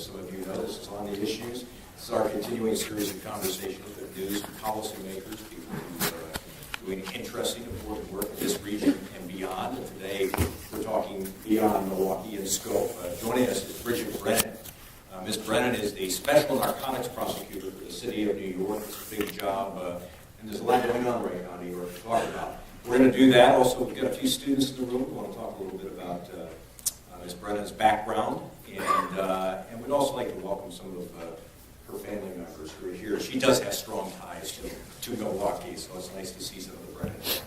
as some of you know, this is on the issues. This is our continuing series of conversations with news and policymakers, people who are doing interesting, important work in this region and beyond. And today, we're talking beyond Milwaukee in scope. Joining us is Bridget Brennan. Ms. Brennan is the Special Narcotics Prosecutor for the city of New York. It's a big job, and there's a lot going on right now in New York to talk about. We're going to do that. Also, we've got a few students in the room who want to talk a little bit about Ms. Brennan's background, and we'd also like to welcome some of her family members who are here. She does have strong ties to Milwaukee, so it's nice to see some of the Brennan family.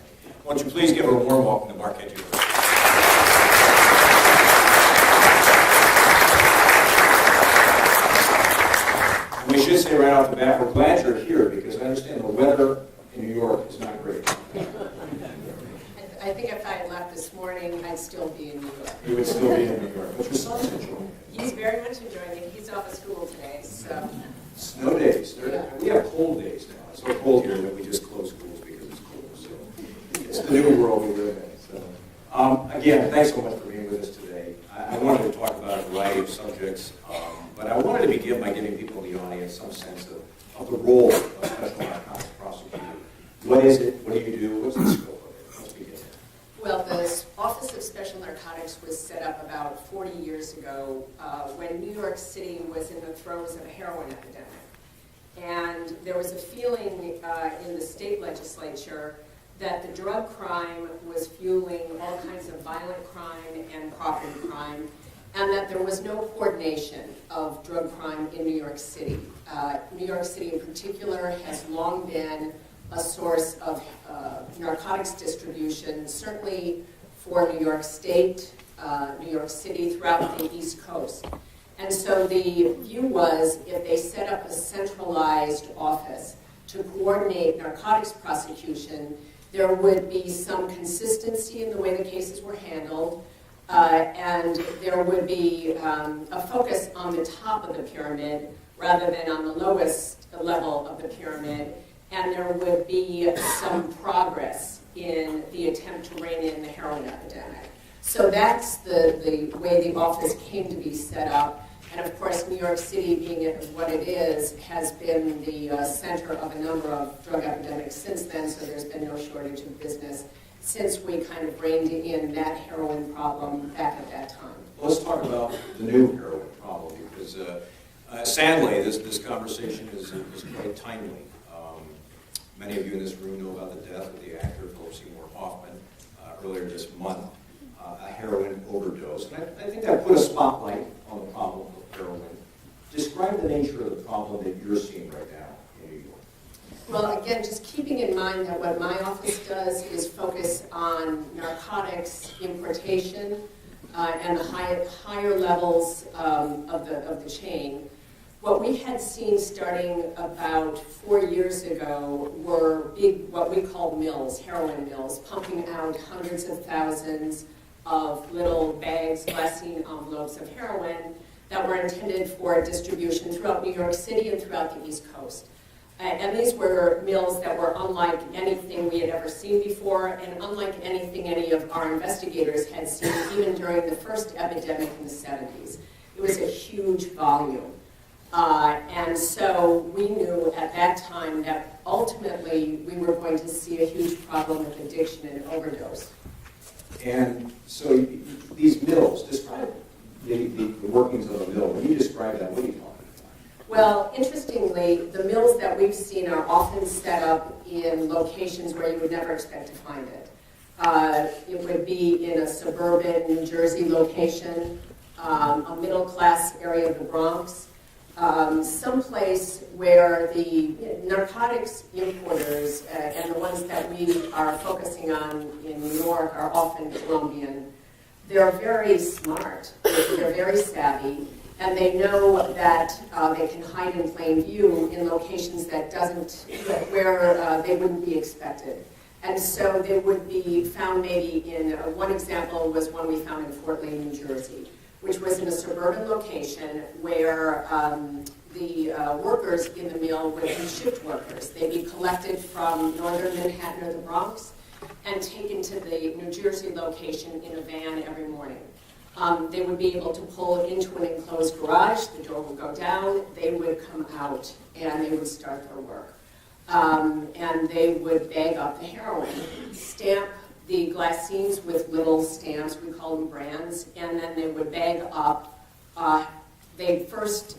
Won't you please give her a warm welcome to Marquette University. We should say right off the bat, we're glad you're here because I understand the weather in New York is not great. I think if I had left this morning, I'd still be in New York. You would still be in New York, but your son's enjoying it. He's very much enjoying it. He's off of school today, so. Snow days. Yeah. We have cold days now. It's so cold here that we just close schools because it's cold. So it's the new world we live in. So, again, thanks so much for being with us today. I wanted to talk about a variety of subjects, but I wanted to begin by giving people in the audience some sense of the role of a Special Narcotics Prosecutor. What is it? What do you do? What's the scope of it? Let's begin. Well, the Office of Special Narcotics was set up about 40 years ago when New York City was in the throes of a heroin epidemic. And there was a feeling in the state legislature that the drug crime was fueling all kinds of violent crime and property crime, and that there was no coordination of drug crime in New York City. New York City in particular has long been a source of narcotics distribution, certainly for New York State, New York City, throughout the East Coast. And so the view was if they set up a centralized office to coordinate narcotics prosecution, there would be some consistency in the way the cases were handled, and there would be a focus on the top of the pyramid rather than on the lowest level of the pyramid, and there would be some progress in the attempt to rein in the heroin epidemic. So that's the way the office came to be set up. And of course, New York City, being what it is, has been the center of a number of drug epidemics since then, so there's been no shortage of business since we kind of reined in that heroin problem back at that time. Let's talk about the new heroin problem, because sadly, this conversation is quite timely. Many of you in this room know about the death of the actor Philip Seymour Hoffman earlier this month, a heroin overdose. And I think that put a spotlight on the problem of heroin. Describe the nature of the problem that you're seeing right now in New York. Well, again, just keeping in mind that what my office does is focus on narcotics importation and the higher levels of the chain. What we had seen starting about 4 years ago were big, what we call mills, heroin mills, pumping out hundreds of thousands of little bags, glassine envelopes of heroin that were intended for distribution throughout New York City and throughout the East Coast. And these were mills that were unlike anything we had ever seen before, and unlike anything any of our investigators had seen even during the first epidemic in the 70s. It was a huge volume. And so we knew at that time that ultimately we were going to see a huge problem with addiction and overdose. And so these mills, describe the workings of a mill. When you describe that, what are you talking about? Well, interestingly, the mills that we've seen are often set up in locations where you would never expect to find it. It would be in a suburban New Jersey location, a middle-class area of the Bronx, someplace where the narcotics importers and the ones that we are focusing on in New York are often Colombian. They're very smart, they're very savvy, and they know that they can hide in plain view in locations where they wouldn't be expected. And so they would be found maybe in, one example was one we found in Fort Lee, New Jersey, which was in a suburban location where the workers in the mill would be shift workers. They'd be collected from northern Manhattan or the Bronx and taken to the New Jersey location in a van every morning. They would be able to pull into an enclosed garage, the door would go down, they would come out, and they would start their work. And they would bag up the heroin, stamp the glassines with little stamps, we call them brands, and then they would bag up. They first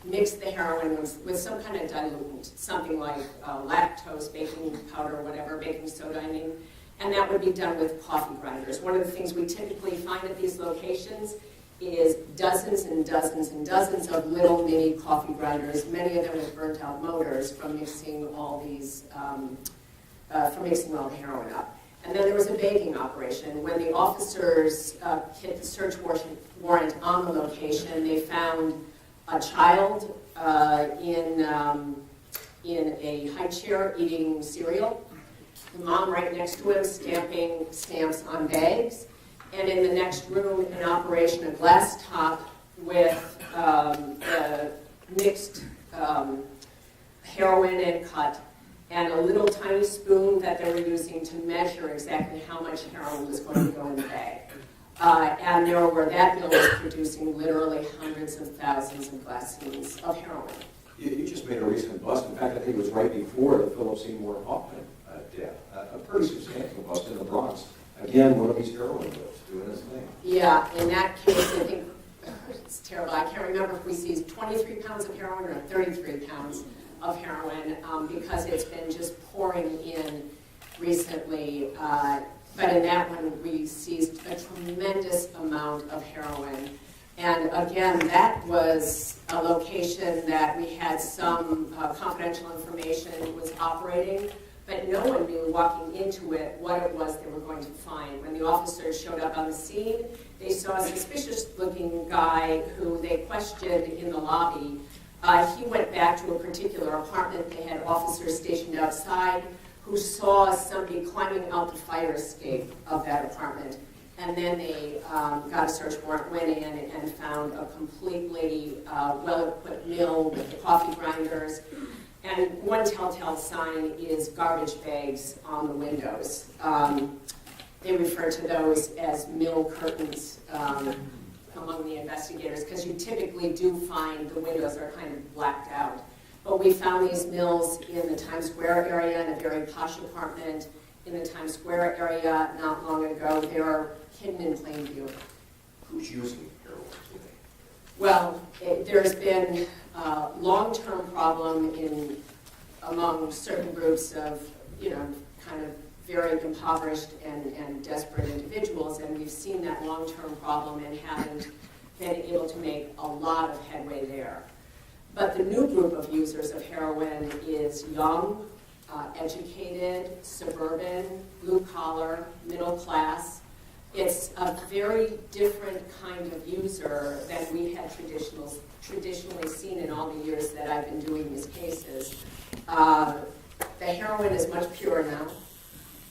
mix the heroin with some kind of diluent, something like lactose, baking powder, whatever, baking soda, I mean, and that would be done with coffee grinders. One of the things we typically find at these locations is dozens and dozens and dozens of little mini coffee grinders, many of them with burnt out motors from mixing all these, from mixing all the heroin up. And then there was a bagging operation. When the officers hit the search warrant on the location, they found a child in a high chair eating cereal, the mom right next to him stamping stamps on bags, and in the next room, an operation, a glass top with mixed heroin and cut, and a little tiny spoon that they were using to measure exactly how much heroin was going to go in the bag. And that mill was producing literally hundreds of thousands of glassines of heroin. You just made a recent bust. In fact, I think it was right before the Philip Seymour Hoffman death. A pretty substantial bust in the Bronx. Again, one of these heroin mills doing its thing. Yeah, in that case, I think, it's terrible. I can't remember if we seized 23 pounds of heroin or 33 pounds of heroin because it's been just pouring in recently. But in that one, we seized a tremendous amount of heroin. And again, that was a location that we had some confidential information was operating, but no one knew walking into it what it was they were going to find. When the officers showed up on the scene, they saw a suspicious-looking guy who they questioned in the lobby. He went back to a particular apartment. They had officers stationed outside who saw somebody climbing out the fire escape of that apartment. And then they got a search warrant, went in and found a completely well-equipped mill with the coffee grinders. And one telltale sign is garbage bags on the windows. They refer to those as mill curtains among the investigators, because you typically do find the windows are kind of blacked out. But we found these mills in the Times Square area in a very posh apartment in the Times Square area not long ago. They are hidden in plain view. Who's using heroin today? Well, there's been a long-term problem among certain groups of, kind of very impoverished and desperate individuals, and we've seen that long-term problem and haven't been able to make a lot of headway there. But the new group of users of heroin is young, educated, suburban, blue-collar, middle class. It's a very different kind of user than we had traditionally seen in all the years that I've been doing these cases. The heroin is much purer now,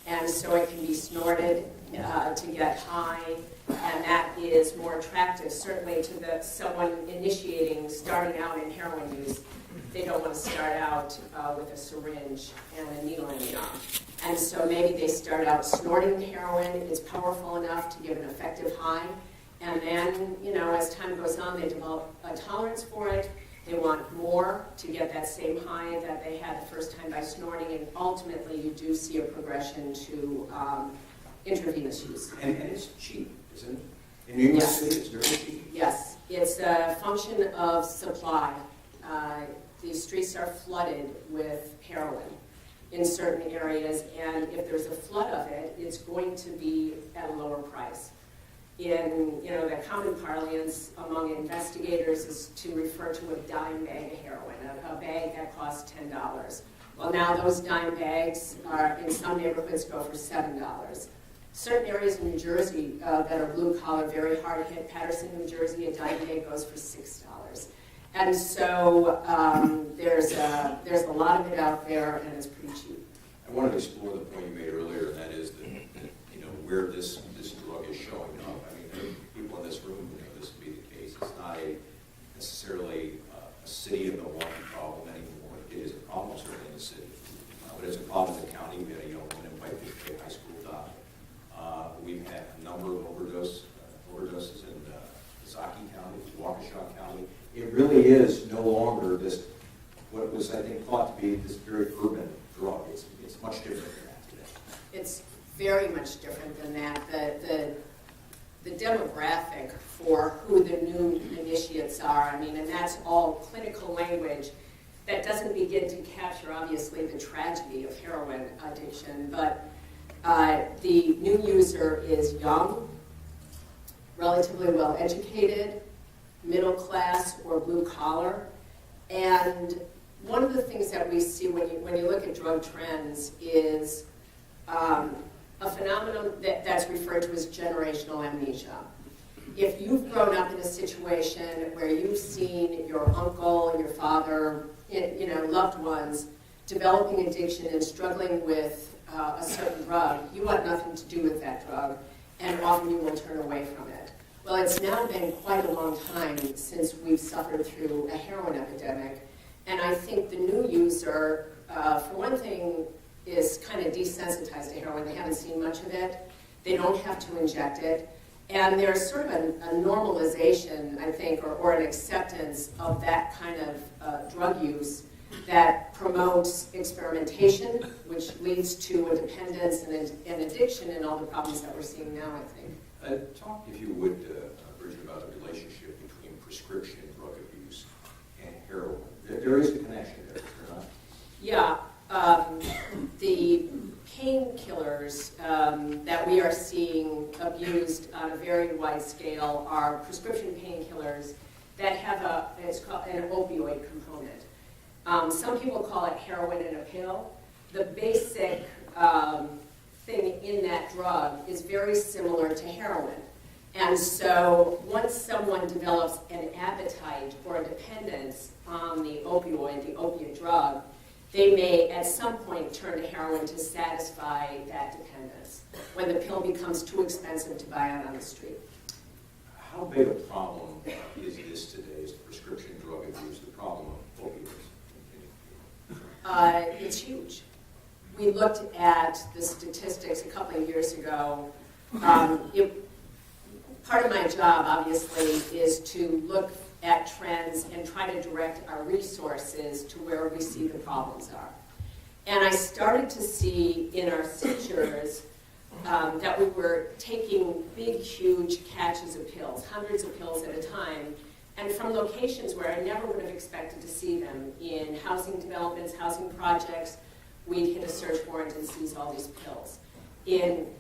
and so it can be snorted to get high, and that is more attractive, certainly to someone starting out in heroin use. They don't want to start out with a syringe and a needle in the arm. And so maybe they start out snorting the heroin. It's powerful enough to give an effective high. And then, as time goes on, they develop a tolerance for it. They want more to get that same high that they had the first time by snorting. And ultimately, you do see a progression to intravenous use. And it's cheap, isn't it? In New York City, it's very cheap. Yes, it's a function of supply. The streets are flooded with heroin in certain areas, and if there's a flood of it, it's going to be at a lower price. In the common parlance among investigators is to refer to a dime bag of heroin, a bag that costs $10. Well, now those dime bags are in some neighborhoods go for $7. Certain areas in New Jersey that are blue collar, very hard hit, Patterson, New Jersey, a dime bag goes for $6. And so there's a lot of it out there, and it's pretty cheap. I wanted to explore the point you made earlier, and that is that where this drug is showing up. I mean, there are people in this room who know this to be the case. It's not necessarily a city of Milwaukee problem anymore. It is a problem certainly in the city, but it's a problem in the county. We had a young woman in White High School die. We've had a number of overdoses I think, thought to be this very urban drug. It's much different than that today. It's very much different than that. The demographic for who the new initiates are, I mean, and that's all clinical language that doesn't begin to capture, obviously, the tragedy of heroin addiction, but the new user is young, relatively well educated, middle class or blue collar, and one of the things that we see when you look at drug trends is a phenomenon that's referred to as generational amnesia. If you've grown up in a situation where you've seen your uncle, your father, loved ones developing addiction and struggling with a certain drug, you want nothing to do with that drug, and often you will turn away from it. Well, it's now been quite a long time since we've suffered through a heroin epidemic, and I think the new user, for one thing, is kind of desensitized to heroin. They haven't seen much of it. They don't have to inject it. And there's sort of a normalization, I think, or an acceptance of that kind of drug use that promotes experimentation, which leads to a dependence and addiction and all the problems that we're seeing now, I think. Talk, if you would, Bridget, about the relationship between prescription drug abuse and heroin. There is a connection there, is there not? Yeah. The painkillers that we are seeing abused on a very wide scale are prescription painkillers that have it's called an opioid component. Some people call it heroin in a pill. The basic thing in that drug is very similar to heroin. And so once someone develops an appetite or a dependence on the opioid, the opiate drug, they may at some point turn to heroin to satisfy that dependence when the pill becomes too expensive to buy out on the street. How big a problem is this today, is the prescription drug abuse, the problem of opioids? It's huge. We looked at the statistics a couple of years ago. Part of my job, obviously, is to look at trends and try to direct our resources to where we see the problems are. And I started to see in our seizures that we were taking big, huge catches of pills, hundreds of pills at a time, and from locations where I never would have expected to see them, in housing developments, housing projects. We'd hit a search warrant and seize all these pills.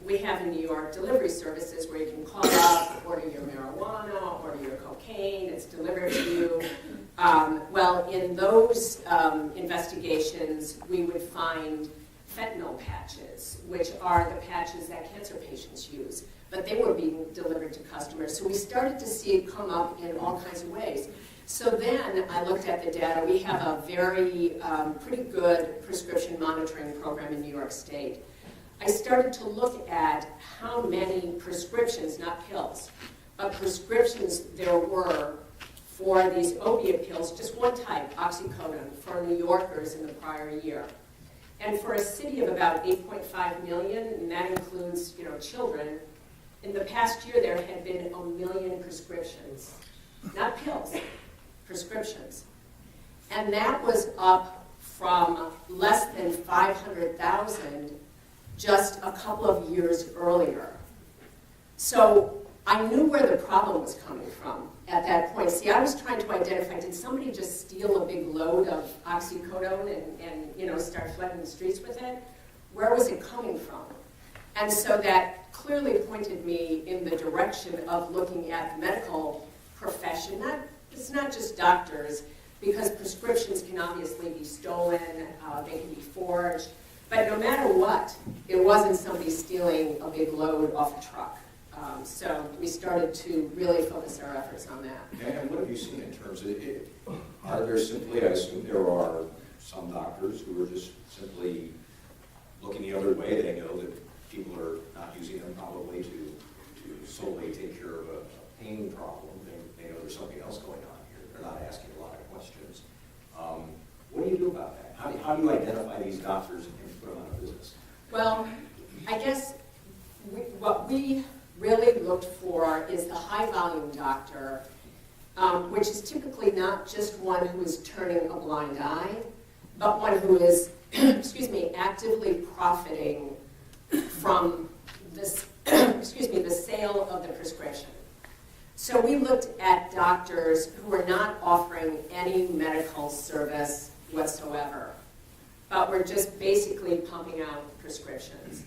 We have in New York delivery services where you can call up, order your marijuana, order your cocaine, it's delivered to you. Well, in those investigations, we would find fentanyl patches, which are the patches that cancer patients use, but they were being delivered to customers. So we started to see it come up in all kinds of ways. So then I looked at the data. We have a very pretty good prescription monitoring program in New York State. I started to look at how many prescriptions, not pills, but prescriptions there were for these opiate pills, just one type, oxycodone, for New Yorkers in the prior year. And for a city of about 8.5 million, and that includes children, in the past year there had been 1 million prescriptions, not pills, prescriptions. And that was up from less than 500,000 just a couple of years earlier. So I knew where the problem was coming from at that point. See, I was trying to identify, did somebody just steal a big load of oxycodone and start flooding the streets with it? Where was it coming from? And so that clearly pointed me in the direction of looking at the medical profession. It's not just doctors, because prescriptions can obviously be stolen, they can be forged. But no matter what, it wasn't somebody stealing a big load off a truck. So we started to really focus our efforts on that. And what have you seen in terms of it? Are there simply, I assume there are some doctors who are just simply looking the other way. They know that people are not using them probably to solely take care of a pain problem. They know there's something else going on here. They're not asking a lot of questions. What do you do about that? How do you identify these doctors and put them out of business? Well, I guess what we really looked for is the high-volume doctor, which is typically not just one who is turning a blind eye, but one who is, actively profiting from this, the sale of the prescription. So we looked at doctors who were not offering any medical service whatsoever, but were just basically pumping out prescriptions.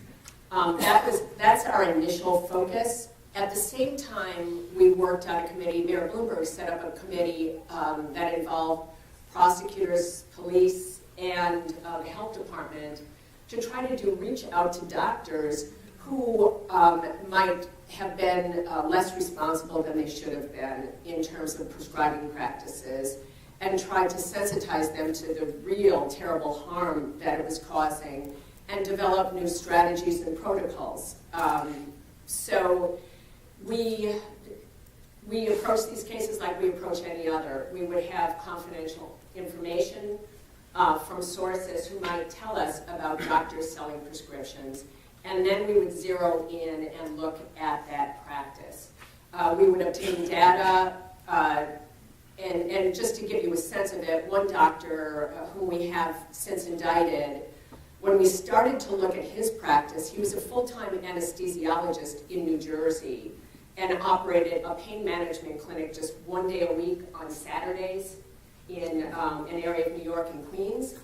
That's our initial focus. At the same time, we worked on a committee. Mayor Bloomberg set up a committee that involved prosecutors, police, and the health department to try to reach out to doctors who might have been less responsible than they should have been in terms of prescribing practices, and try to sensitize them to the real terrible harm that it was causing, and develop new strategies and protocols. So we approach these cases like we approach any other. We would have confidential information from sources who might tell us about doctors selling prescriptions, and then we would zero in and look at that practice. We would obtain data, and just to give you a sense of it, one doctor whom we have since indicted, when we started to look at his practice, he was a full-time anesthesiologist in New Jersey and operated a pain management clinic just one day a week on Saturdays in an area of New York and Queens.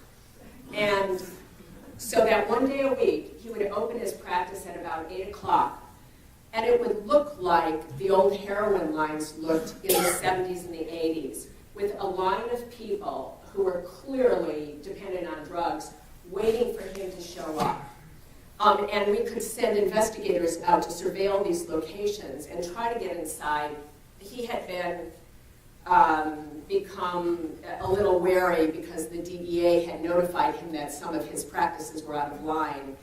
And so that one day a week, he would open his practice at about 8 o'clock, and it would look like the old heroin lines looked in the 70s and the 80s, with a line of people who were clearly dependent on drugs waiting for him to show up. And we could send investigators out to surveil these locations and try to get inside. He had been become a little wary because the DEA had notified him that some of his practices were out of line.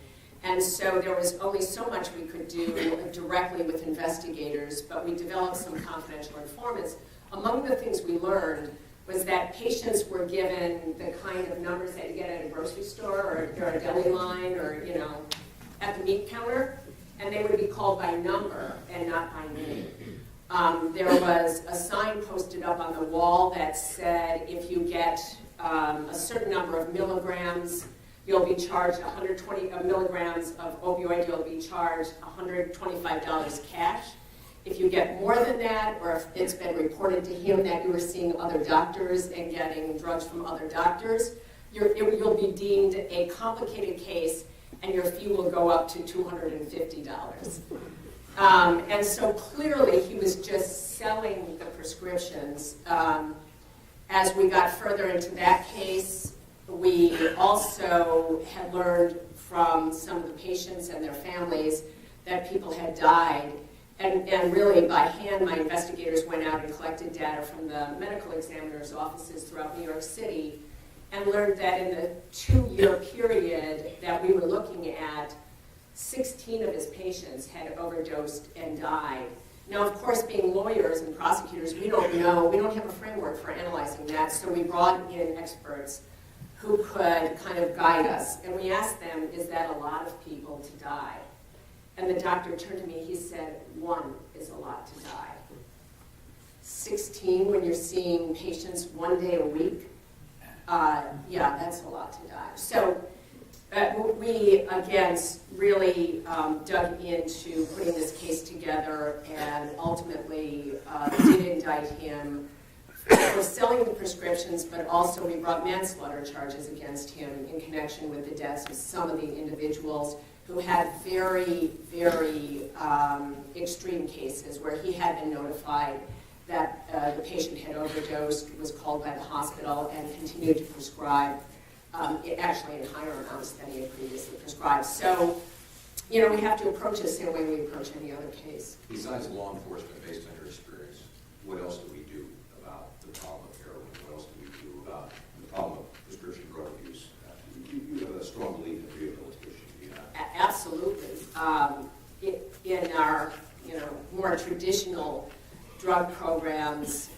And so there was only so much we could do directly with investigators, but we developed some confidential informants. Among the things we learned was that patients were given the kind of numbers that you get at a grocery store or a deli line or, at the meat counter, and they would be called by number and not by name. There was a sign posted up on the wall that said if you get a certain number of milligrams, you'll be charged 120 milligrams of opioid, you'll be charged $125 cash. If you get more than that, or if it's been reported to him that you were seeing other doctors and getting drugs from other doctors, you'll be deemed a complicated case, and your fee will go up to $250. And so clearly he was just selling the prescriptions. As we got further into that case, we also had learned from some of the patients and their families that people had died. And really, by hand, my investigators went out and collected data from the medical examiner's offices throughout New York City and learned that in the 2-year period that we were looking at, 16 of his patients had overdosed and died. Now, of course, being lawyers and prosecutors, we don't know, we don't have a framework for analyzing that, so we brought in experts who could kind of guide us. And we asked them, is that a lot of people to die? And the doctor turned to me, he said, 1 is a lot to die. 16 when you're seeing patients 1 day a week, yeah, that's a lot to die. So we, again, really dug into putting this case together and ultimately did indict him for selling the prescriptions, but also we brought manslaughter charges against him in connection with the deaths of some of the individuals who had very, very extreme cases where he had been notified that the patient had overdosed, was called by the hospital, and continued to prescribe, actually in higher amounts than he had previously prescribed. So, we have to approach this the same way we approach any other case. Besides law enforcement, based on your experience, what else do we do about the problem of heroin? What else do we do about the problem of prescription drug abuse? You have a strong belief in rehabilitation. Absolutely. In our more traditional drug programs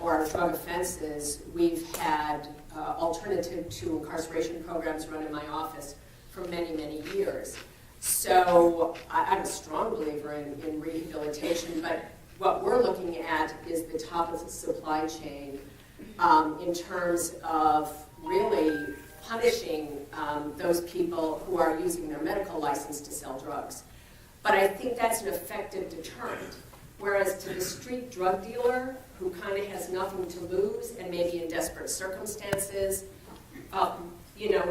or drug offenses, we've had alternative to incarceration programs run in my office for many, many years. So I'm a strong believer in rehabilitation, but what we're looking at is the top of the supply chain in terms of really punishing those people who are using their medical license to sell drugs. But I think that's an effective deterrent. Whereas to the street drug dealer, who kind of has nothing to lose and maybe in desperate circumstances,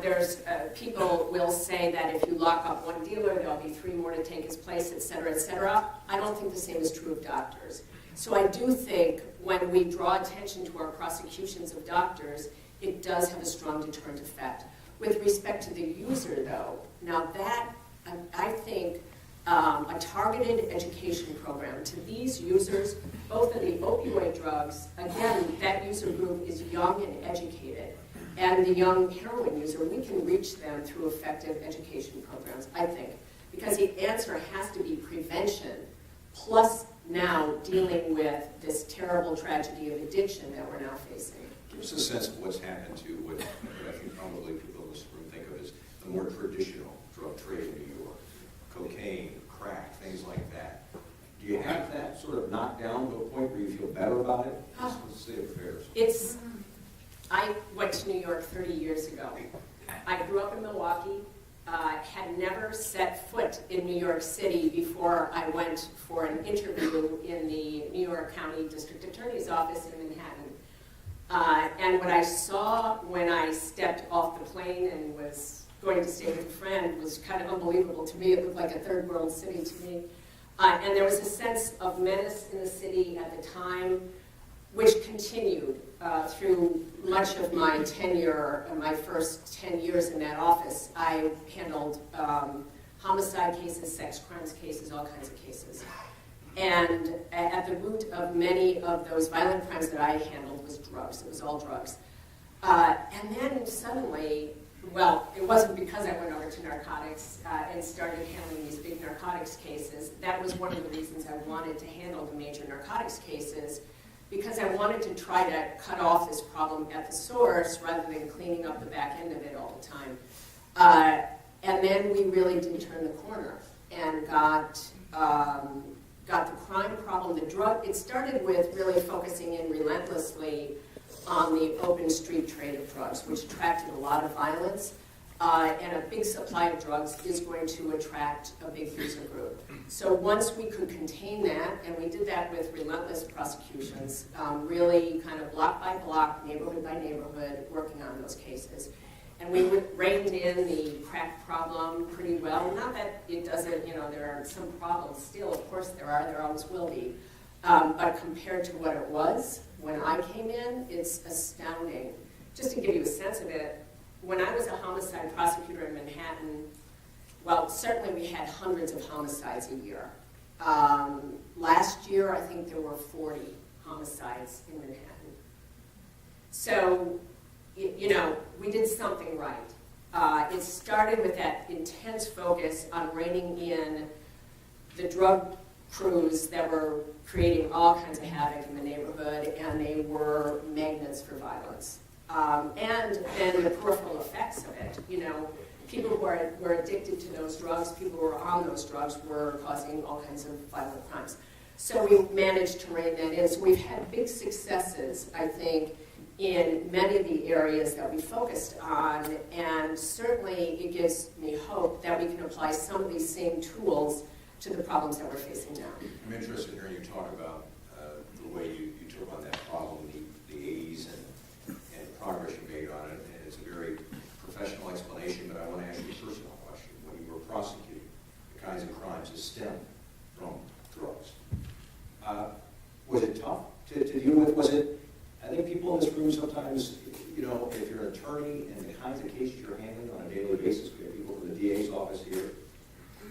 there's people will say that if you lock up one dealer, there'll be 3 more to take his place, et cetera, et cetera. I don't think the same is true of doctors. So I do think when we draw attention to our prosecutions of doctors, it does have a strong deterrent effect. With respect to the user, though, now that, I think, a targeted education program to these users, both of the opioid drugs, again, that user group is young and educated. And the young heroin user, we can reach them through effective education programs, I think. Because the answer has to be prevention, plus now dealing with this terrible tragedy of addiction that we're now facing. Give us a sense of what's happened to what I think probably people in this room think of as the more traditional drug trade in New York. Cocaine, crack, things like that. Do you have that sort of knocked down to a point where you feel better about it? What's the state of affairs? I went to New York 30 years ago. I grew up in Milwaukee, had never set foot in New York City before I went for an interview in the New York County District Attorney's Office in Manhattan. And what I saw when I stepped off the plane and was going to stay with a friend was kind of unbelievable to me. It looked like a third world city to me. And there was a sense of menace in the city at the time, which continued through much of my tenure, my first 10 years in that office. I handled homicide cases, sex crimes cases, all kinds of cases. And at the root of many of those violent crimes that I handled was drugs. It was all drugs. And then suddenly, well, it wasn't because I went over to narcotics and started handling these big narcotics cases. That was one of the reasons I wanted to handle the major narcotics cases, because I wanted to try to cut off this problem at the source rather than cleaning up the back end of it all the time. And then we really did turn the corner and got the crime problem, the drug. It started with really focusing in relentlessly on the open street trade of drugs, which attracted a lot of violence. And a big supply of drugs is going to attract a big user group. So once we could contain that, and we did that with relentless prosecutions, really kind of block by block, neighborhood by neighborhood, working on those cases. And we reined in the crack problem pretty well. Not that it doesn't, there are some problems still, of course there always will be. But compared to what it was when I came in, it's astounding. Just to give you a sense of it, when I was a homicide prosecutor in Manhattan, well, certainly we had hundreds of homicides a year. Last year, I think there were 40 homicides in Manhattan. So, we did something right. It started with that intense focus on reining in the drug crews that were creating all kinds of havoc in the neighborhood, and they were magnets for violence. And then the peripheral effects of it. People who were addicted to those drugs, people who were on those drugs were causing all kinds of violent crimes. So we managed to rein that in. So we've had big successes, I think, in many of the areas that we focused on, and certainly it gives me hope that we can apply some of these same tools to the problems that we're facing now. I'm interested in hearing you talk about the way you took on that problem, the 80s and progress you made on it, and it's a very professional explanation, but I want to ask you a personal question. When you were prosecuting the kinds of crimes that stem from drugs, was it tough to deal with? Was it, I think people in this room sometimes, if you're an attorney and the kinds of cases you're handling on a daily basis, we have people from the DA's office here,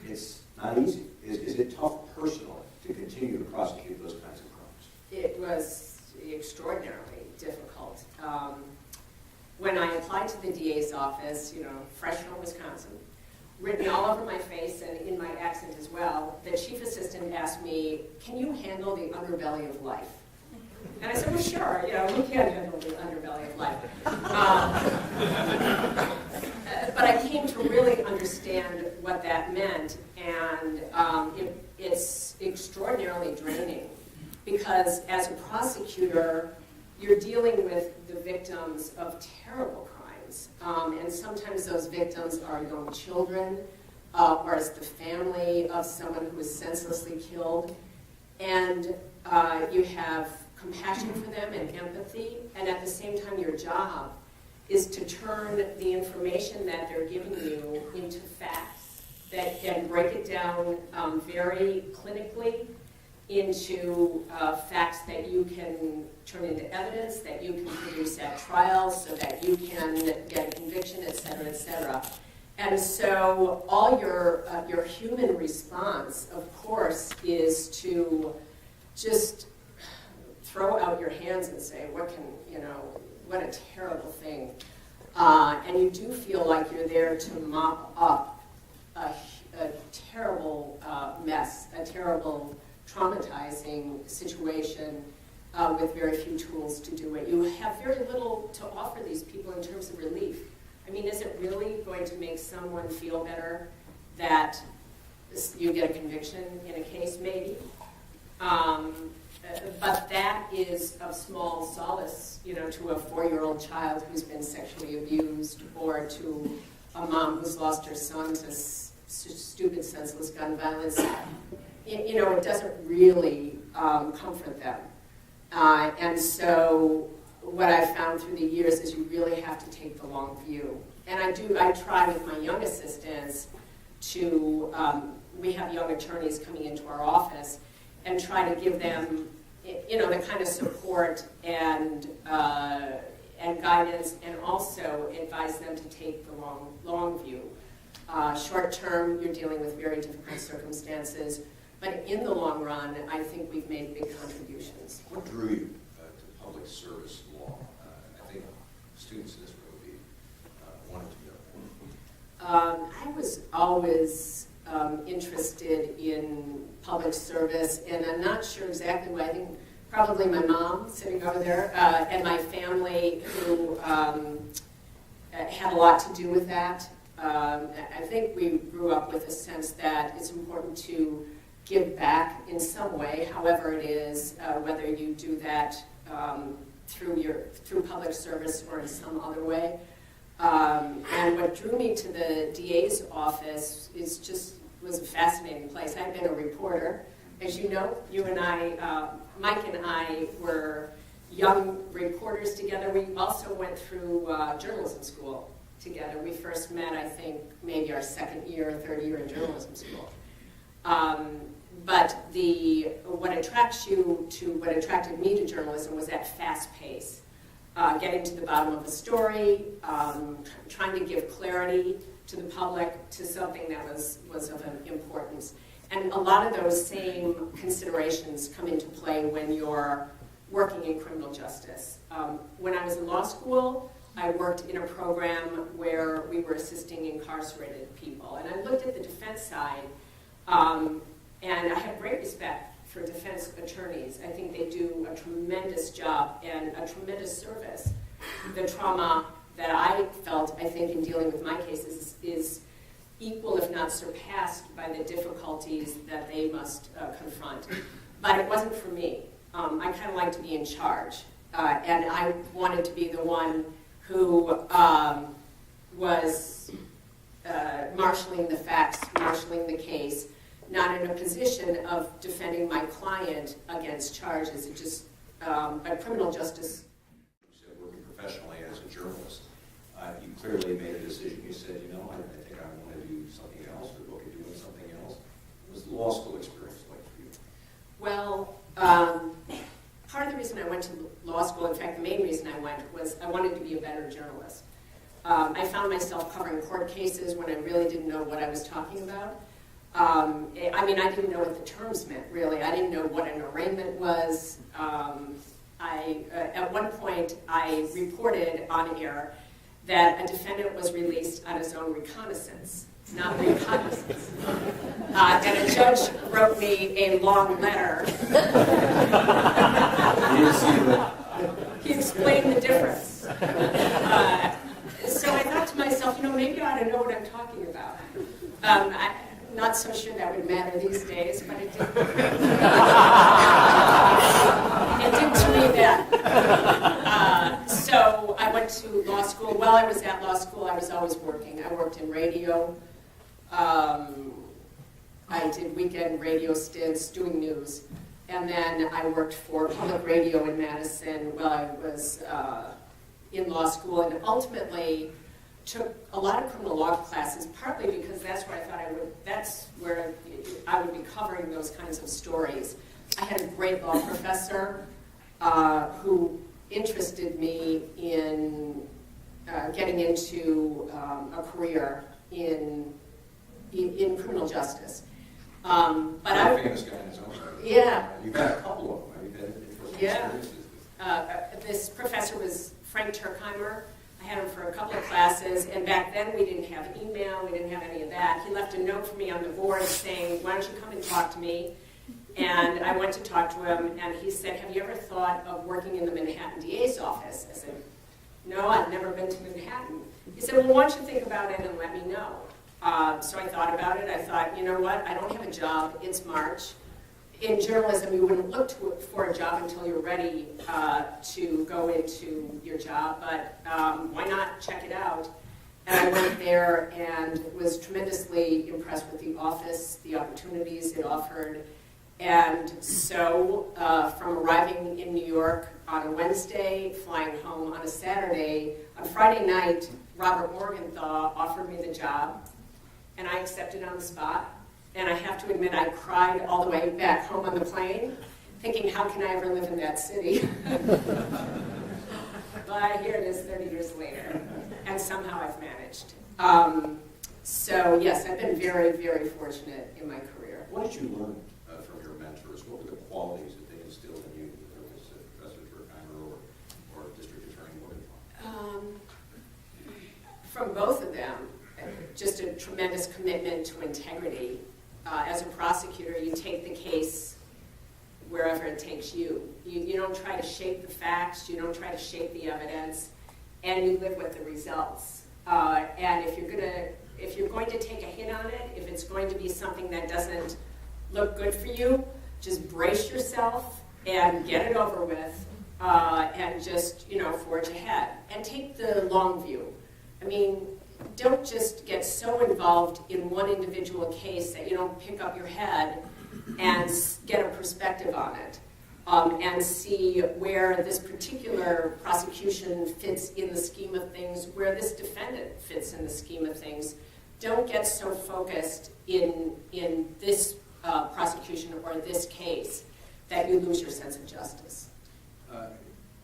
it's not easy. Is it tough personally to continue to prosecute those kinds of crimes? It was extraordinarily difficult. When I applied to the DA's office, fresh from Wisconsin, written all over my face and in my accent as well, the chief assistant asked me, "Can you handle the underbelly of life?" And I said, "Well, sure, we can handle the underbelly of life." But I came to really understand what that meant, and it's extraordinarily draining, because as a prosecutor, you're dealing with the victims of terrible crimes. victims. And sometimes those victims are young children, or it's the family of someone who was senselessly killed. And you have compassion for them and empathy, and at the same time your job is to turn the information that they're giving you into facts that can break it down very clinically into facts that you can turn into evidence, that you can produce at trial so that you can get a conviction, et cetera, et cetera. And so all your human response, of course, is to just throw out your hands and say, what a terrible thing. And you do feel like you're there to mop up a terrible mess, a terrible traumatizing situation with very few tools to do it. You have very little to offer these people in terms of relief. I mean, is it really going to make someone feel better that you get a conviction in a case, maybe? But that is of small solace, to a 4-year-old child who's been sexually abused, or to a mom who's lost her son to stupid, senseless gun violence. It doesn't really comfort them. And so what I've found through the years is you really have to take the long view. And I try with my young assistants to, we have young attorneys coming into our office, and try to give them, the kind of support and guidance, and also advise them to take the long view. Short term, you're dealing with very difficult circumstances, but in the long run, I think we've made big contributions. What drew you to public service law? I think students in this room would be wanted to know. I was always interested in public service, and I'm not sure exactly why. I think probably my mom sitting over there, and my family who had a lot to do with that. I think we grew up with a sense that it's important to give back in some way, however it is, whether you do that through public service or in some other way. And what drew me to the DA's office was a fascinating place. I've been a reporter. As you know, you and I, Mike and I were young reporters together. We also went through journalism school together. We first met, I think, maybe our second year or third year in journalism school. But what attracted me to journalism was that fast pace. Getting to the bottom of a story, trying to give clarity to the public to something that was of importance. And a lot of those same considerations come into play when you're working in criminal justice. When I was in law school, I worked in a program where we were assisting incarcerated people. And I looked at the defense side, and I have great respect for defense attorneys. I think they do a tremendous job and a tremendous service. The trauma that I felt, I think, in dealing with my cases is equal, if not surpassed, by the difficulties that they must confront. But it wasn't for me. I kind of like to be in charge. And I wanted to be the one who was marshaling the facts, marshaling the case, not in a position of defending my client against charges. It just, a criminal justice. You said working professionally as a journalist. You clearly made a decision. You said, I think I want to do something else, or look at doing something else. What was the law school experience like for you? Well, part of the reason I went to law school, in fact, the main reason I went, was I wanted to be a better journalist. I found myself covering court cases when I really didn't know what I was talking about. I didn't know what the terms meant, really. I didn't know what an arraignment was. At one point, I reported on air that a defendant was released on his own reconnaissance, not reconnaissance. And a judge wrote me a long letter. He explained the difference. So I thought to myself, maybe I ought to know what I'm talking about. I'm not so sure that would matter these days, but it did. It did to me then. So I went to law school. While I was at law school, I was always working. I worked in radio. I did weekend radio stints doing news. And then I worked for public radio in Madison while I was in law school, and ultimately took a lot of criminal law classes, partly because that's where I thought that's where I would be covering those kinds of stories. I had a great law professor who interested me in getting into a career in criminal justice. But I'm a famous guy in his own right. Yeah. You've had a couple of them. You've had interesting experiences. This professor was Frank Turkheimer. I had him for a couple of classes, and back then we didn't have email, we didn't have any of that. He left a note for me on the board saying, why don't you come and talk to me? And I went to talk to him, and he said, have you ever thought of working in the Manhattan DA's office? I said, no, I've never been to Manhattan. He said, well, why don't you think about it and let me know? So I thought about it. I thought, you know what, I don't have a job. It's March. In journalism, you wouldn't look for a job until you're ready to go into your job, but why not check it out? And I went there and was tremendously impressed with the office, the opportunities it offered. And so from arriving in New York on a Wednesday, flying home on a Saturday, on Friday night, Robert Morgenthau offered me the job, and I accepted on the spot. And I have to admit, I cried all the way back home on the plane, thinking, how can I ever live in that city? But here it is 30 years later, and somehow I've managed. So yes, I've been very, very fortunate in my career. What did you learn from your mentors? What were the qualities that they instilled in you, whether it was Professor Turkheimer or District Attorney Morgenthau? From both of them, just a tremendous commitment to integrity. As a prosecutor, you take the case wherever it takes you. You don't try to shape the facts, you don't try to shape the evidence, and you live with the results. And if you're going to take a hit on it, if it's going to be something that doesn't look good for you, just brace yourself and get it over with, and just forge ahead and take the long view. I mean, don't just get so involved in one individual case that you don't pick up your head and get a perspective on it, and see where this particular prosecution fits in the scheme of things, where this defendant fits in the scheme of things. Don't get so focused in this prosecution or this case that you lose your sense of justice.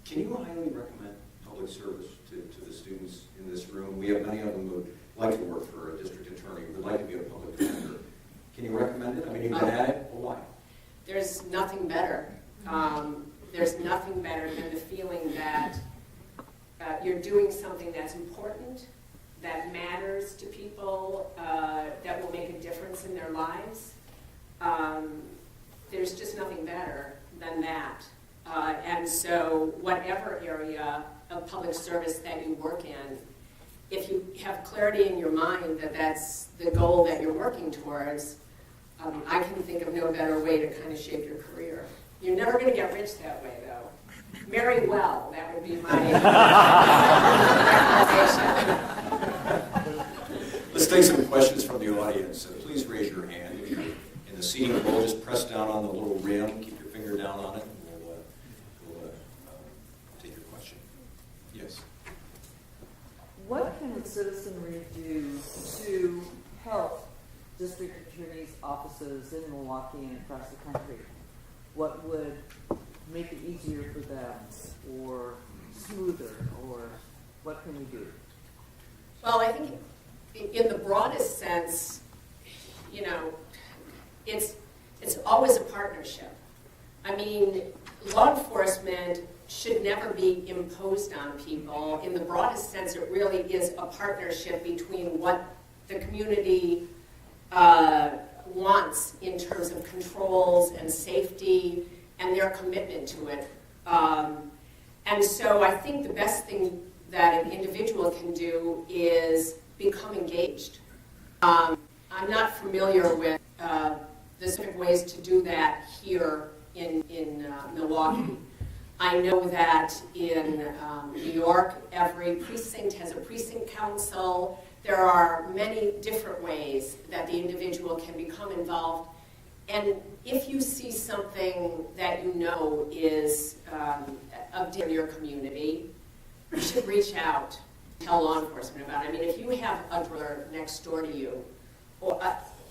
Can you highly recommend public service to the students in this room? We have many of them who would like to work for a district attorney, who would like to be a public defender. Can you recommend it? I mean, you've been at it a while. There's nothing better. There's nothing better than the feeling that you're doing something that's important, that matters to people, that will make a difference in their lives. There's just nothing better than that. And so whatever area of public service that you work in, if you have clarity in your mind that that's the goal that you're working towards, I can think of no better way to kind of shape your career. You're never going to get rich that way, though. Marry well, that would be my recommendation. Let's take some questions from the audience. Please raise your hand. If you're in the seating bowl, just press down on the little rim, keep your finger down on it, and we'll take your question. Yes? What can citizenry do to help district attorneys' offices in Milwaukee and across the country? What would make it easier for them, or smoother, or what can we do? Well, I think in the broadest sense, it's always a partnership. I mean, law enforcement should never be imposed on people. In the broadest sense, it really is a partnership between what the community wants in terms of controls and safety and their commitment to it. And so I think the best thing that an individual can do is become engaged. I'm not familiar with the specific ways to do that here in Milwaukee. I know that in New York, every precinct has a precinct council. There are many different ways that the individual can become involved. And if you see something that you know is of danger in your community, you should reach out, tell law enforcement about it. I mean, if you have a drug next door to you, or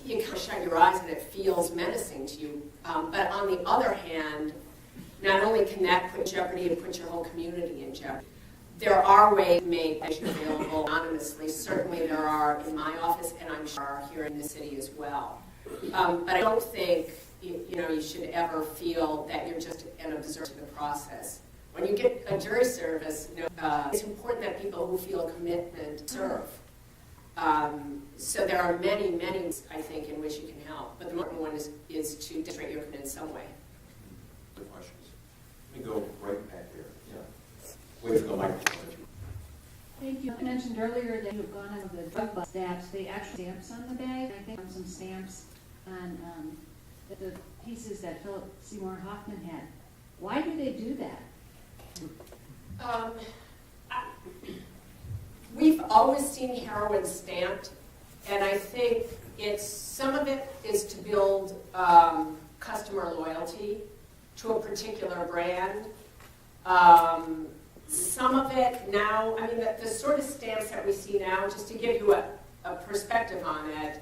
you can kind of shut your eyes and it feels menacing to you. But on the other hand, not only can that put jeopardy and put your whole community in jeopardy, there are ways to make information available anonymously. Certainly there are in my office, and I'm sure are here in the city as well. But I don't think you should ever feel that you're just an observer to the process. When you get a jury service, it's important that people who feel a commitment serve. So there are many, many ways, I think, in which you can help. But the important one is to demonstrate your commitment in some way. Other questions? Let me go right back there. Yeah. Wait for the microphone. Thank you. You mentioned earlier that you've gone on the drug bust stamps. They actually stamps on the bag. I think on some stamps on the pieces that Philip Seymour Hoffman had. Why do they do that? We've always seen heroin stamped, and I think some of it is to build customer loyalty to a particular brand. Some of it now, I mean, the sort of stamps that we see now, just to give you a perspective on it,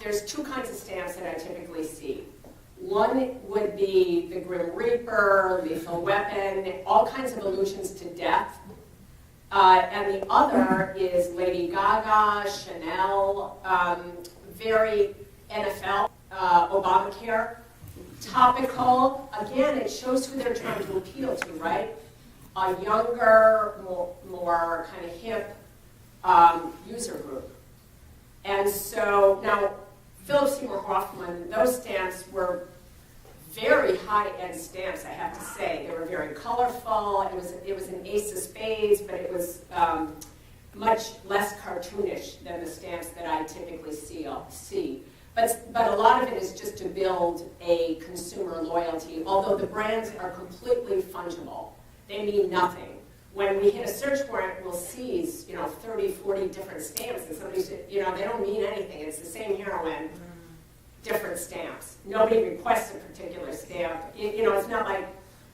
there's two kinds of stamps that I typically see. One would be the Grim Reaper, lethal weapon, all kinds of allusions to death. And the other is Lady Gaga, Chanel, very NFL, Obamacare, topical. Again, it shows who they're trying to appeal to, right? A younger, more kind of hip user group. And so now, Philip Seymour Hoffman, those stamps were very high-end stamps, I have to say. They were very colorful. It was an ace of spades, but it was much less cartoonish than the stamps that I typically see. But a lot of it is just to build a consumer loyalty, although the brands are completely fungible. They mean nothing. When we hit a search warrant, we'll seize, 30, 40 different stamps, and somebody's, they don't mean anything. It's the same heroin, different stamps. Nobody requests a particular stamp. It's not like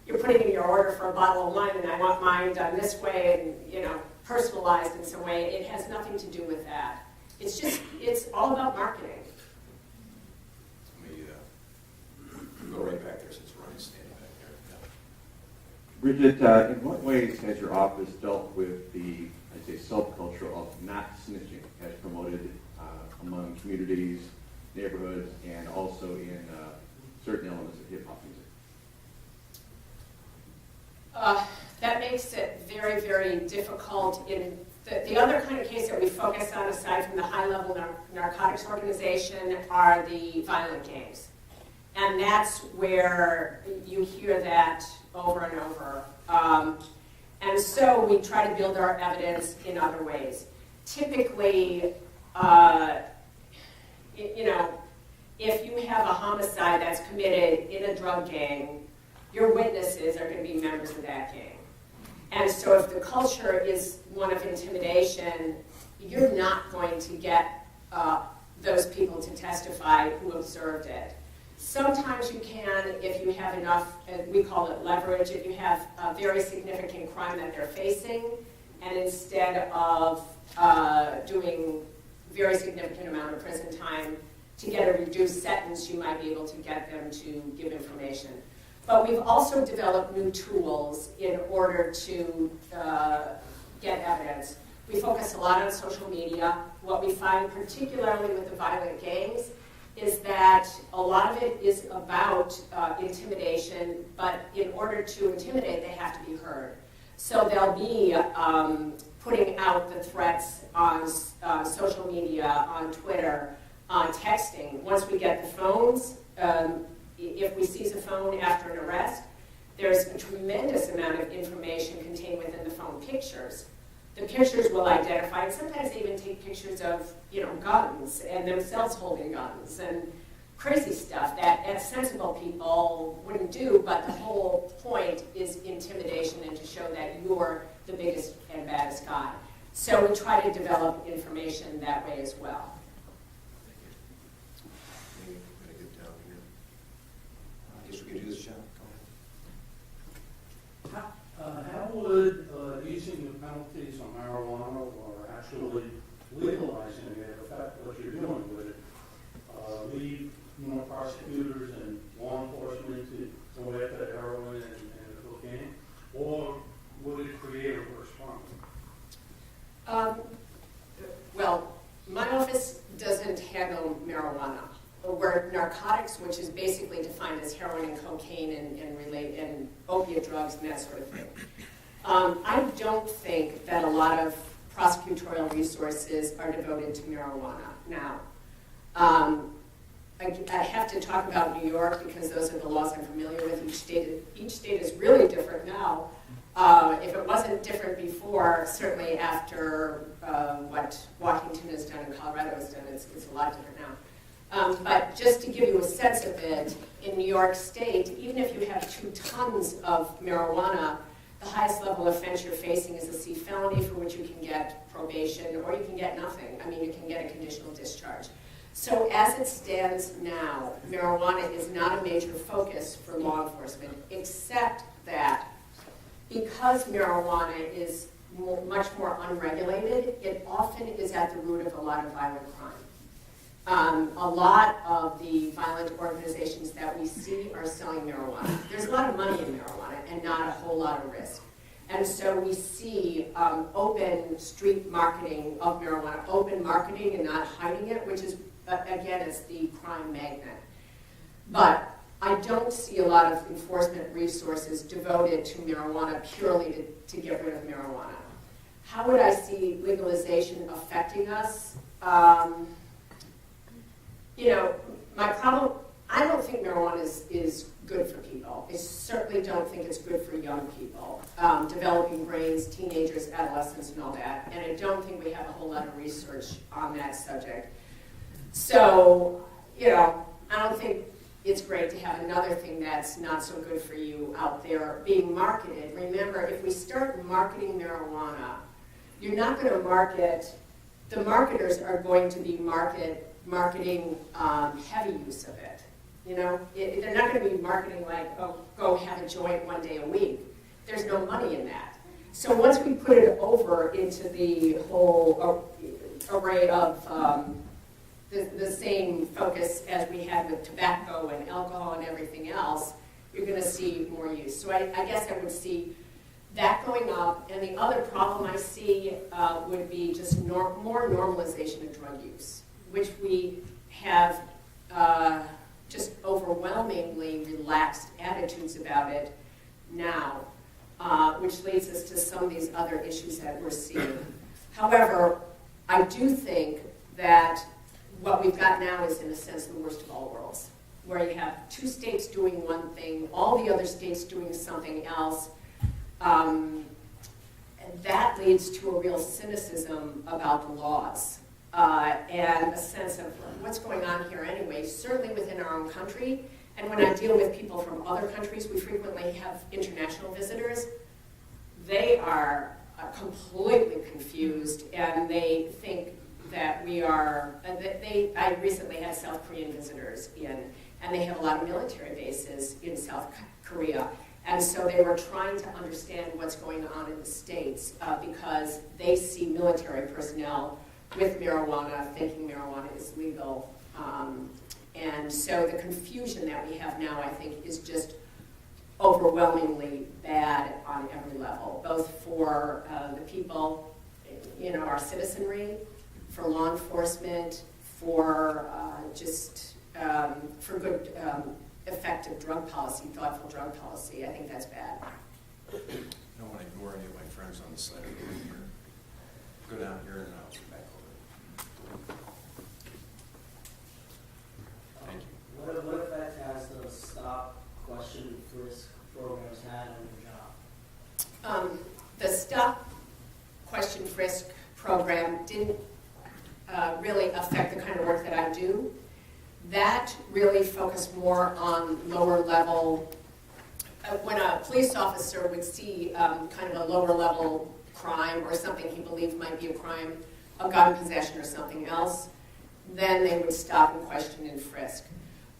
you're putting in your order for a bottle of wine and I want mine done this way and, personalized in some way. It has nothing to do with that. It's all about marketing. Let me go right back there since Ryan's standing back there. Yeah. Bridget, in what ways has your office dealt with the, I'd say, subculture of not snitching as promoted among communities, neighborhoods, and also in certain elements of hip-hop music? That makes it very, very difficult. In the other kind of case that we focus on, aside from the high-level narcotics organization, are the violent gangs. And that's where you hear that over and over. And so we try to build our evidence in other ways. Typically, if you have a homicide that's committed in a drug gang, your witnesses are going to be members of that gang. And so if the culture is one of intimidation, you're not going to get those people to testify who observed it. Sometimes you can if you have enough, we call it leverage, if you have a very significant crime that they're facing, and instead of doing very significant amount of prison time to get a reduced sentence, you might be able to get them to give information. But we've also developed new tools in order to get evidence. We focus a lot on social media. What we find, particularly with the violent gangs, is that a lot of it is about intimidation, but in order to intimidate, they have to be heard. So they'll be putting out the threats on social media, on Twitter, on texting. Once we get the phones, if we seize a phone after an arrest, there's a tremendous amount of information contained within the phone pictures. The pictures will identify, and sometimes they even take pictures of, guns and themselves holding guns and crazy stuff that sensible people wouldn't do, but the whole point is intimidation and to show that you're the biggest and baddest guy. So we try to develop information that way as well. Maybe we're gonna get down here. I guess we could do this, John. Go ahead. How would easing the penalties on marijuana or actually legalizing it affect what you're doing with it? Lead more prosecutors and law enforcement to go after heroin and cocaine, or would it create a worse problem? Well, my office doesn't handle marijuana. We're narcotics, which is basically defined as heroin and cocaine and opiate drugs and that sort of thing. I don't think that a lot of prosecutorial resources are devoted to marijuana now. I have to talk about New York because those are the laws I'm familiar with. Each state is really different now. If it wasn't different before, certainly after what Washington has done and Colorado has done, it's a lot different now. But just to give you a sense of it, in New York State, even if you have 2 tons of marijuana, the highest level offense you're facing is a C felony for which you can get probation or you can get nothing. I mean, you can get a conditional discharge. So as it stands now, marijuana is not a major focus for law enforcement, except that because marijuana is much more unregulated, it often is at the root of a lot of violent crime. A lot of the violent organizations that we see are selling marijuana. There's a lot of money in marijuana and not a whole lot of risk. And so we see open street marketing of marijuana, open marketing and not hiding it, which is, again, it's the crime magnet. But I don't see a lot of enforcement resources devoted to marijuana purely to get rid of marijuana. How would I see legalization affecting us? My problem, I don't think marijuana is good for people. I certainly don't think it's good for young people, developing brains, teenagers, adolescents, and all that. And I don't think we have a whole lot of research on that subject. So, I don't think it's great to have another thing that's not so good for you out there being marketed. Remember, if we start marketing marijuana, you're not going to market, the marketers are going to be marketing heavy use of it. They're not going to be marketing like, oh, go have a joint one day a week. There's no money in that. So once we put it over into the whole array of the same focus as we had with tobacco and alcohol and everything else, you're going to see more use. So I guess I would see that going up. And the other problem I see would be just more normalization of drug use, which we have just overwhelmingly relaxed attitudes about it now, which leads us to some of these other issues that we're seeing. However, I do think that what we've got now is, in a sense, the worst of all worlds, where you have 2 states doing one thing, all the other states doing something else. And that leads to a real cynicism about the laws and a sense of what's going on here anyway, certainly within our own country. And when I deal with people from other countries, we frequently have international visitors. They are completely confused, and they think that we are, I recently had South Korean visitors in, and they have a lot of military bases in South Korea. And so they were trying to understand what's going on in the States because they see military personnel with marijuana, thinking marijuana is legal. And so the confusion that we have now, I think, is just overwhelmingly bad on every level, both for the people, our citizenry, for law enforcement, for for good effective drug policy, thoughtful drug policy. I think that's bad. I don't want to ignore any of my friends on the side of the room here. Go down here and then I'll come back over. Thank you. What effect has the stop, question, frisk programs had on your job? The stop, question, frisk program didn't really affect the kind of work that I do. that really focused more on lower level. When a police officer would see kind of a lower level crime or something he believed might be a crime, a gun possession or something else, then they would stop and question and frisk.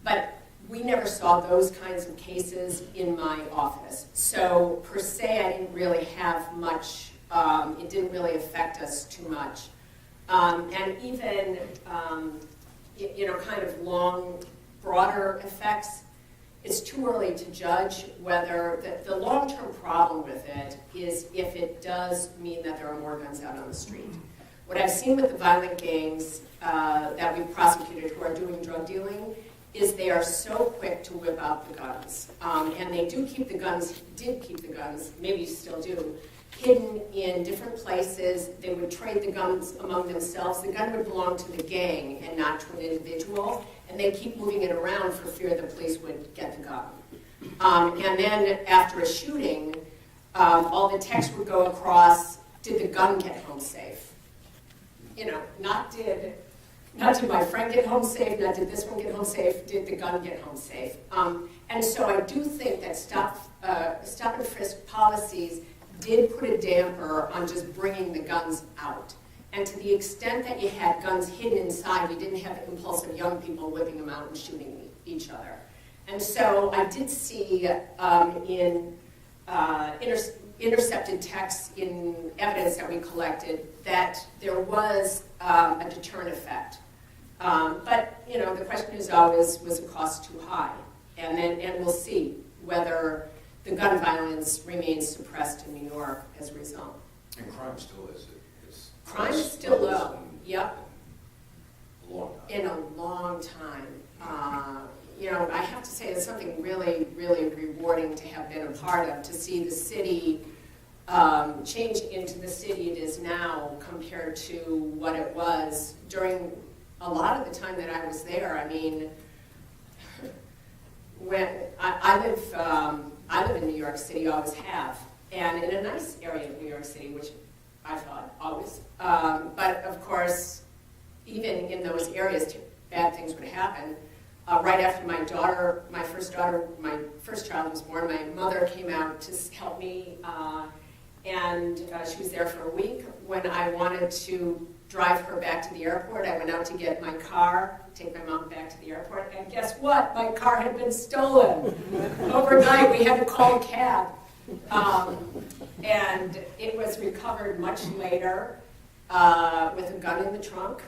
But we never saw those kinds of cases in my office. So per se, I didn't really have much, it didn't really affect us too much. And even, kind of long, broader effects, it's too early to judge whether, the long-term problem with it is if it does mean that there are more guns out on the street. What I've seen with the violent gangs that we've prosecuted who are doing drug dealing is they are so quick to whip out the guns. And they did keep the guns, maybe still do, hidden in different places. They would trade the guns among themselves. The gun would belong to the gang and not to an individual, and they'd keep moving it around for fear the police would get the gun. And then after a shooting, all the text would go across, did the gun get home safe? Not did my friend get home safe, not did this one get home safe, did the gun get home safe? And so I do think that stop and frisk policies did put a damper on just bringing the guns out. And to the extent that you had guns hidden inside, we didn't have impulsive young people whipping them out and shooting each other. And so I did see in intercepted texts in evidence that we collected that there was a deterrent effect. But the question is always, was the cost too high? And we'll see whether the gun violence remains suppressed in New York as a result. And crime still is. Crime is still low. Yep. A long time. In a long time. I have to say it's something really, really rewarding to have been a part of, to see the city change into the city it is now compared to what it was during a lot of the time that I was there. I mean, when I live in New York City, always have, and in a nice area of New York City, which I thought always. But of course, even in those areas, bad things would happen. Right after my first child was born, my mother came out to help me, and she was there for a week. When I wanted to drive her back to the airport, I went out to get my car, take my mom back to the airport, and guess what? My car had been stolen. Overnight, we had to call a cab. And it was recovered much later with a gun in the trunk.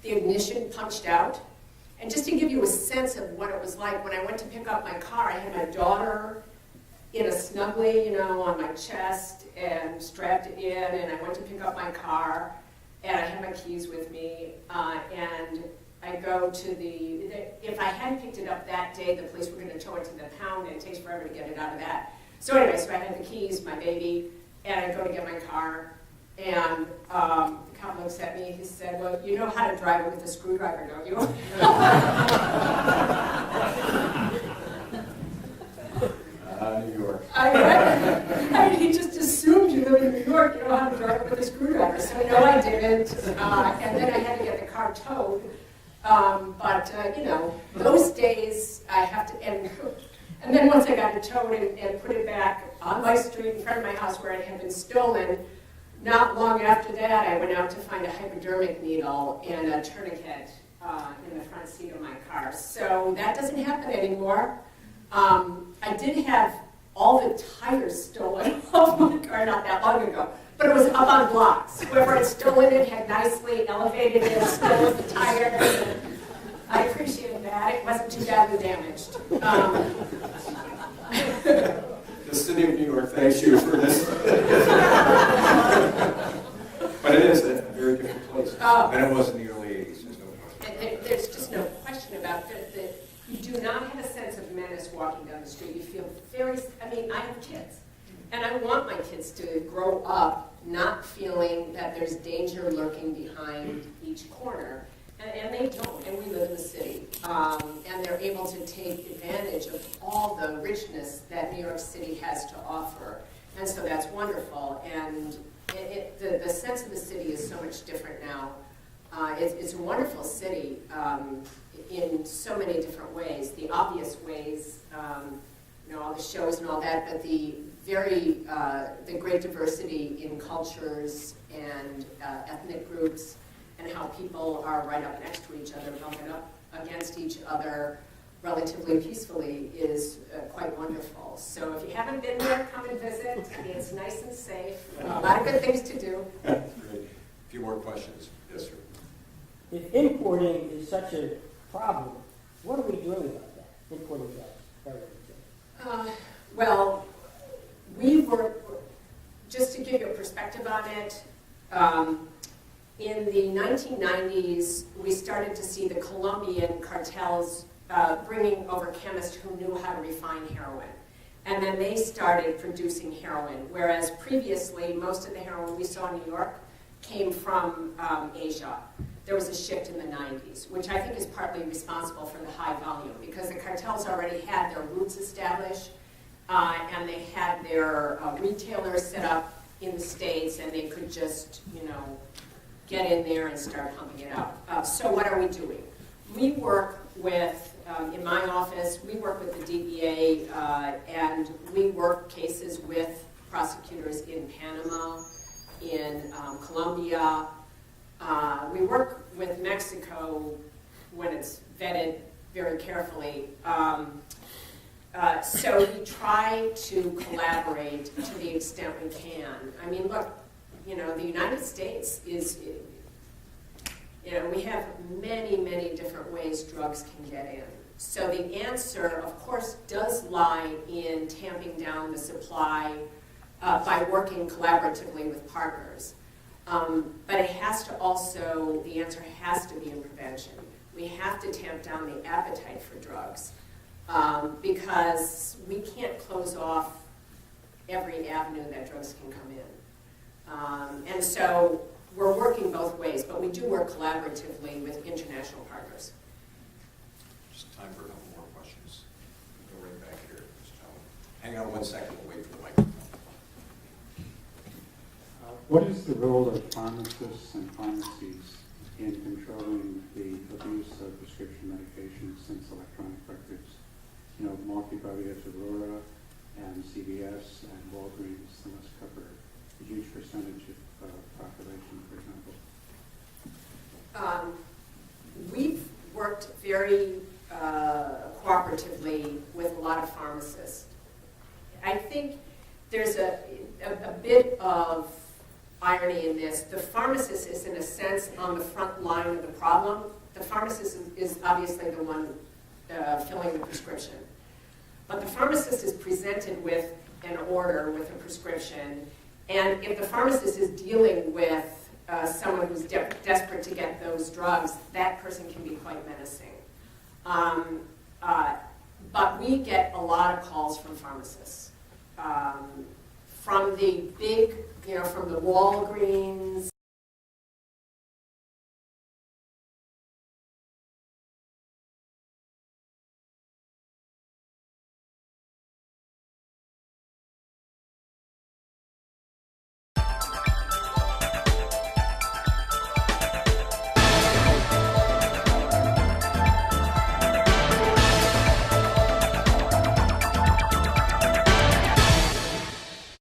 The ignition punched out. And just to give you a sense of what it was like, when I went to pick up my car, I had my daughter in a snuggly, on my chest and strapped it in, and I went to pick up my car, and I had my keys with me, and I go to if I hadn't picked it up that day, the police were going to tow it to the pound, and it takes forever to get it out of that. So anyway, so I had the keys, my baby, and I go to get my car, and the cop looks at me, he said, well, you know how to drive it with a screwdriver, don't you? New York. He just assumed you live in New York, you know how to drive it with a screwdriver. So no, I didn't, and then I had to get the car towed. But those days I have to, and then once I got it towed and put it back on my street in front of my house where it had been stolen, not long after that I went out to find a hypodermic needle and a tourniquet in the front seat of my car. So that doesn't happen anymore. I did have all the tires stolen off my car not that long ago. But it was up on blocks. Whoever had stolen it had nicely elevated it and stolen the tires. I appreciated that. It wasn't too badly damaged. The city of New York thanks you for this. But it is a very different place. And it was in the early 80s. There's no question. There's just no question about that. You do not have a sense of menace walking down the street. You feel I have kids. And I want my kids to grow up not feeling that there's danger lurking behind each corner. And they don't, and we live in the city. And they're able to take advantage of all the richness that New York City has to offer. And so that's wonderful. And the sense of the city is so much different now. It's a wonderful city in so many different ways. The obvious ways, all the shows and all that, but the great diversity in cultures and ethnic groups, and how people are right up next to each other, bumping up against each other relatively peacefully is quite wonderful. So if you haven't been there, come and visit. It's nice and safe. A lot of good things to do. That's great. A few more questions. Yes, sir. If importing is such a problem, what are we doing about that? Importing drugs. Well, we were, just to give you a perspective on it, in the 1990s, we started to see the Colombian cartels bringing over chemists who knew how to refine heroin. And then they started producing heroin, whereas previously, most of the heroin we saw in New York came from Asia. There was a shift in the 90s, which I think is partly responsible for the high volume, because the cartels already had their roots established, and they had their retailers set up in the States, and they could just, get in there and start pumping it out. So what are we doing? We work with, in my office, we work with the DEA, and we work cases with prosecutors in Panama, in Colombia. We work with Mexico when it's vetted very carefully. So we try to collaborate to the extent we can. I mean, look, the United States is, we have many, many different ways drugs can get in. So the answer, of course, does lie in tamping down the supply by working collaboratively with partners. But it has to also, the answer has to be in prevention. We have to tamp down the appetite for drugs because we can't close off every avenue that drugs can come in. And so we're working both ways, but we do work collaboratively with international partners. Just time for a couple more questions. Go right back here, this gentleman. Hang on 1 second, we'll wait for the microphone. What is the role of pharmacists and pharmacies in controlling the abuse of prescription medications since electronic records? Milwaukee probably has Aurora, and CVS and Walgreens, they must cover a huge percentage of population, for example. We've worked very cooperatively with a lot of pharmacists. I think there's a bit of irony in this. The pharmacist is, in a sense, on the front line of the problem. The pharmacist is obviously the one filling the prescription. But the pharmacist is presented with an order, with a prescription, and if the pharmacist is dealing with someone who's desperate to get those drugs, that person can be quite menacing. But we get a lot of calls from pharmacists. From the big, from the Walgreens,